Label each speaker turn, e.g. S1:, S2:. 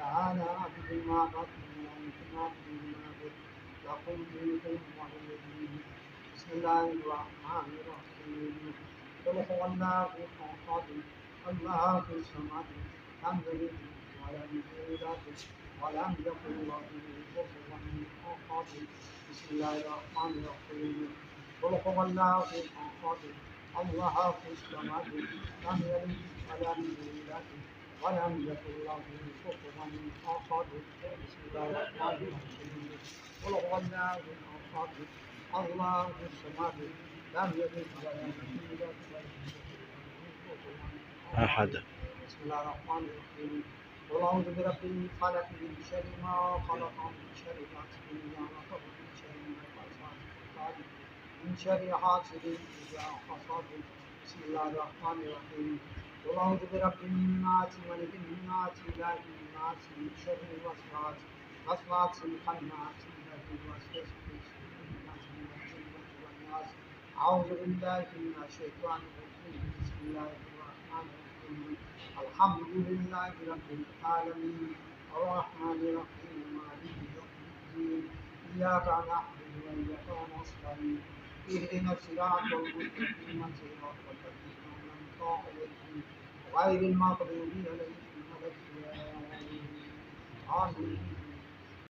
S1: تعالى عبد ما بطن وانتما بما لكم دينكم ولي دين. بسم الله الرحمن الرحيم. قل هو الله احد الله الصمد لم يلد ولم يولد ولم يكن له كفوا احد. بسم الله الرحمن الرحيم. قل هو الله احد الله الصمد لم يلد ولم يولد ولم يكن له كفوا احد. بسم الله الرحمن الرحيم. قل هو الله احد الله الصمد لم يلد ولم يولد ولم يكن له كفوا احد. بسم الله الرحمن الرحيم. قل اعوذ برب الفلق من شر ما خلق من شر غاسق اذا وقب من شر النفاثات من شر حاسد اذا حسد. بسم الله الرحمن الرحيم. قل اعوذ برب الناس ملك الناس اله الناس من شر الوسواس الخناس الذي يوسوس في صدور الناس من الجنة والناس. أعوذ بالله من الشيطان الرجيم. بسم الله الرحمن الرحيم. الحمد لله رب العالمين الرحمن الرحيم مالك يوم الدين. إياك نعبد وإياك نستعين اهدنا الصراط المستقيم صراط الذين أنعمت عليهم غير المغضوب عليهم ولا الضالين آمين.